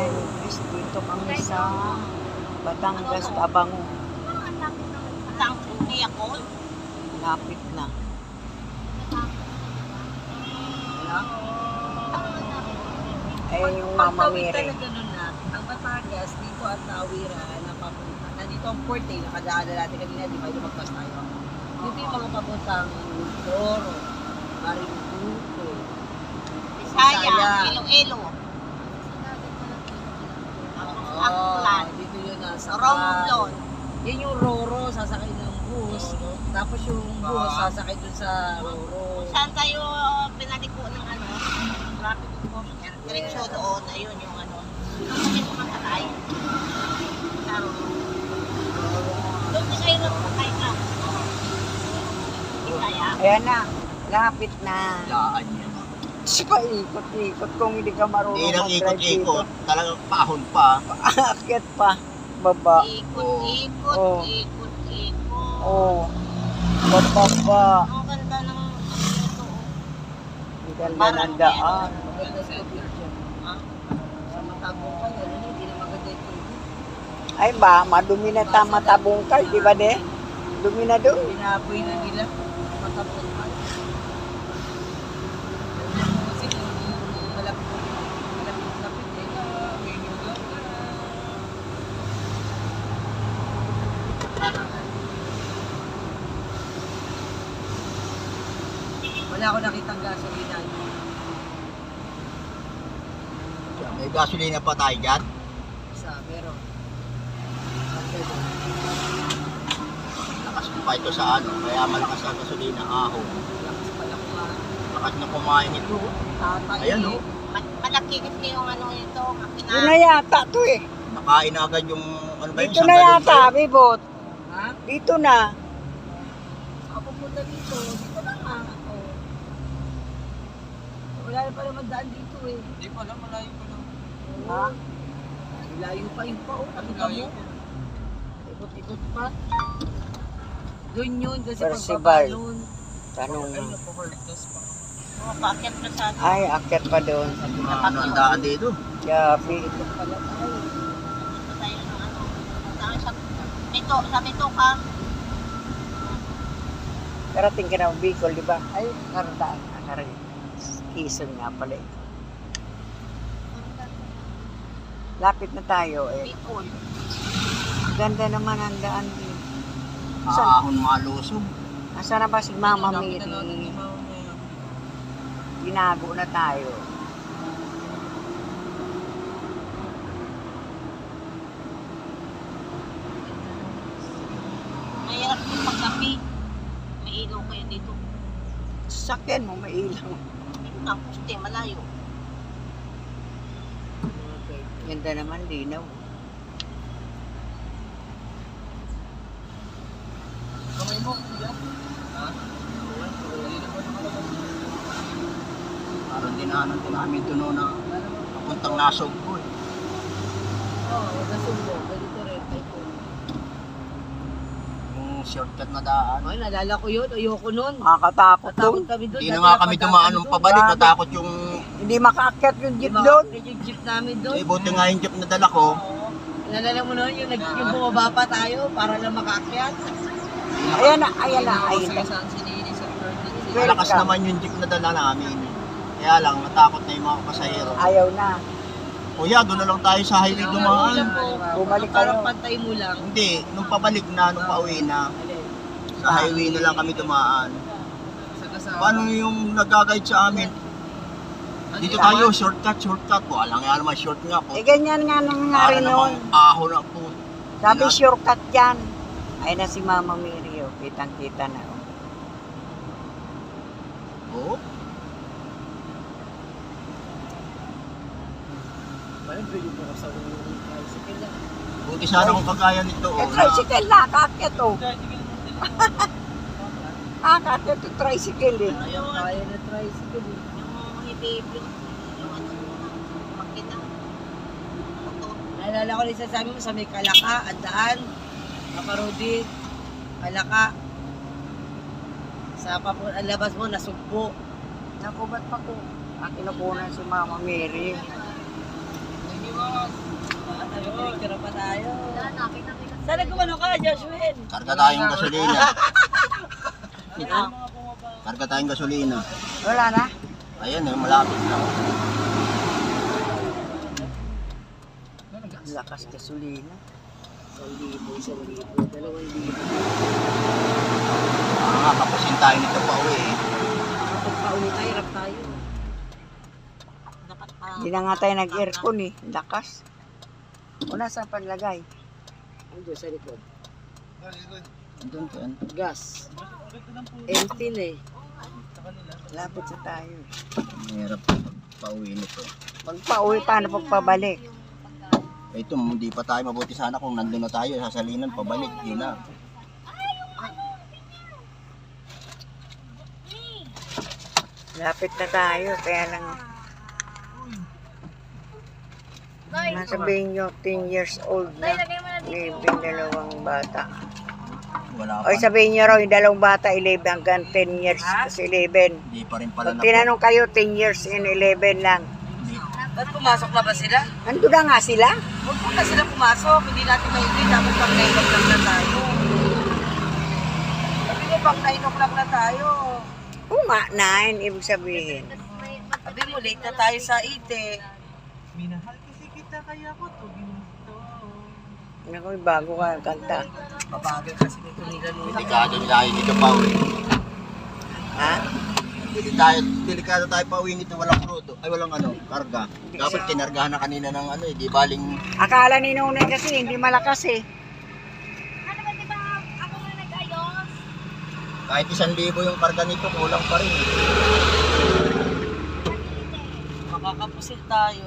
Merry Chris, dito kami sa Batangas, Tabango. Hindi ako. Lapit na. Eh, yung Mama Pagtawid Mary. talaga nun na, ang Batangas, dito at Tawira na papunta. Nandito ang port eh, nakadaan na natin kanina, di ba lumagpas tayo. Dito yung mga papuntang Toro, Marinduque, Bisaya, Iloilo. Aklan. Dito yun nasa Romblon. Yan yung Roro, sasakay ng bus. Tapos yung bus, sasakay dun sa Roro. Saan tayo pinaliko ng ano? Traffic enforcement. Direksyon doon. Ayun yung ano. Kasi kumakatay. Taro. Doon din kayo nagpakay ka. Bisaya. Ayan na. Lapit na. Laan yan. Sipa ikot-ikot kung hindi ka marunong Hindi nang mag-drive ikot-ikot. Talagang paahon pa. Akit pa. Baba. Ikot, ikot, Oh. ikot, ikot. Oh. Baba. Ang ganda ng ito. Ang ganda ng daan. Maganda sa tubig dyan. Sa Matabong pa yan, hindi na maganda yung tubig. Ay ba, madumi na matabungkay, di ba de? Dumi na doon. Binaboy na nila. Matabong pa. Kasi malapit eh. May lugar na. Wala ako nakitang gasolina. May gasolina pa tayo dyan. Isa, pero Lakas pa ito sa ano. Kaya malakas ang gasolina ahon. lakas pala kumain. Lakas na kumain ito. Tatay. Ayan o. Malaki kasi yung ano ito. Yun na yata to eh. Nakain na agad yung ano ba yun? Dito na yata, Bibot. Ha? Dito na. Saan pupunta dito? Dito lang nga. Oh. Wala na pa naman daan dito eh. Hindi pa lang, malayo pa lang. Ha? Layo pa yung pa. Oh, nakita mo? Ikot-ikot pa. Doon yun kasi Percival. pagbaba nun. Tanong mo. Paakyat na sa atin. Ay, akit pa doon. Ano ang daan dito? Gabi. Pala tayo. Tayo ng ano. Sa Bito ka. Karating ka ng Bicol, di ba? Ay, karataan. Karating. Quezon nga pala ito. Lapit na tayo eh. Bicol. Ganda naman ang daan din. Ahon malusog. Asa na ba si Mama Mary? Ginago na tayo. Mahirap yung paggabi. May ilaw kayo dito. Sakyan mo, may ilaw. Ang puste, malayo. Ganda naman, linaw. Kamay mo, kuya. Ha? Parang dinanan din namin ito noon na papuntang Nasog po eh. Oo, nasubo. Ganito rin. Typhoon. Yung shortcut na daan. Ay, nalala ko yun. Ayoko nun. Makakatakot Natakot doon. kami doon. Hindi na nga kami dumaan nung pabalik. Natakot yung... Hindi makaakyat yung jeep Jeep doon. Yung jeep namin doon. Eh, buti nga yung jeep na dala ko. Nalala mo noon yung bumaba pa tayo para lang makaakyat. Ayan na, ayan na, ayan na. Saan sinili sa emergency. Malakas naman yung jeep na dala namin. Kaya lang, natakot na yung mga pasahero. Ayaw na. Kuya, doon na lang tayo sa highway dumaan. Bumalik Parang kayo. pantay mo lang. Hindi, nung pabalik na, nung pauwi na, Alin? sa highway na lang kami dumaan. Sa kasama. Paano yung nag-guide sa amin? Dito tayo, shortcut. Wala nga naman short nga po. Eh, ganyan nga nangyari Para noon. namang ahon na po. Sabi, shortcut yan. Ay na si Mama Mary, oh. Kitang-kita na, oh. Oo. Parang pwede mo ka sa tricycle lang. Buti sana kung kagaya nito. Eh, tricycle na, kakit, oh. Kakit yung tricycle, eh. Ayaw kaya na tricycle eh. Yung hibibi. Yung ano. Makita. Ito. Naalala ko rin sasabi mo sa may Kalaka, Andaan, Kaparudi, Kalaka. Sa ang labas mo, Nasugpo. Naku, ba't pa ko? Kinukunan si Mama Mary. Picture pa tayo. Sana gumano ka, Joshua? Karga tayong gasolina. Karga tayong gasolina. Wala na? Ayan eh, malapit na. Lakas gasolina. 1,000, 2,000. Kapusin tayo nito pa uwi eh. Kapag pauwi tayo, hirap tayo. Dapat pa. Hindi na nga tayo nag-aircon eh. Lakas. O nasa panlagay? Andiyo sa likod. Doon ka. Gas. Empty na eh. Lapit sa tayo. Mahirap pauwi nito. Pag pauwi, paano pagpabalik? Ito, hindi pa tayo mabuti sana kung nandun na tayo sa salinan, pabalik, yun na. Lapit na tayo, kaya lang nasabihin nyo 10 years old na. May dalawang bata. Wala O pa. sabihin nyo raw yung dalawang bata 11 hanggang 10 years kasi 11. Hindi pa rin pala Pag tinanong kayo 10 years and 11 lang. Ba't pumasok na ba sila? Nandun na nga sila. Huwag po na sila pumasok. Hindi natin maigay. Dapat pang 9 o'clock na tayo. Sabi mo pang 9 o'clock na tayo. Oo nga, 9 ibig sabihin. Sabi mo late na tayo sa 8 eh. Naku, bago ka ang kanta. Pabagal kasi nito nila nila. Delikado tayo dito pauwi. Ha? Delikado tayo pauwi nito, walang crudo. Ay, walang karga. Dapat kinargahan na kanina ng di baling... Akala ni Nunay kasi hindi malakas eh. Ano ba, di ba ako na nag-ayos? Kahit 1,000 yung karga nito, kulang pa rin. Makakapusin tayo.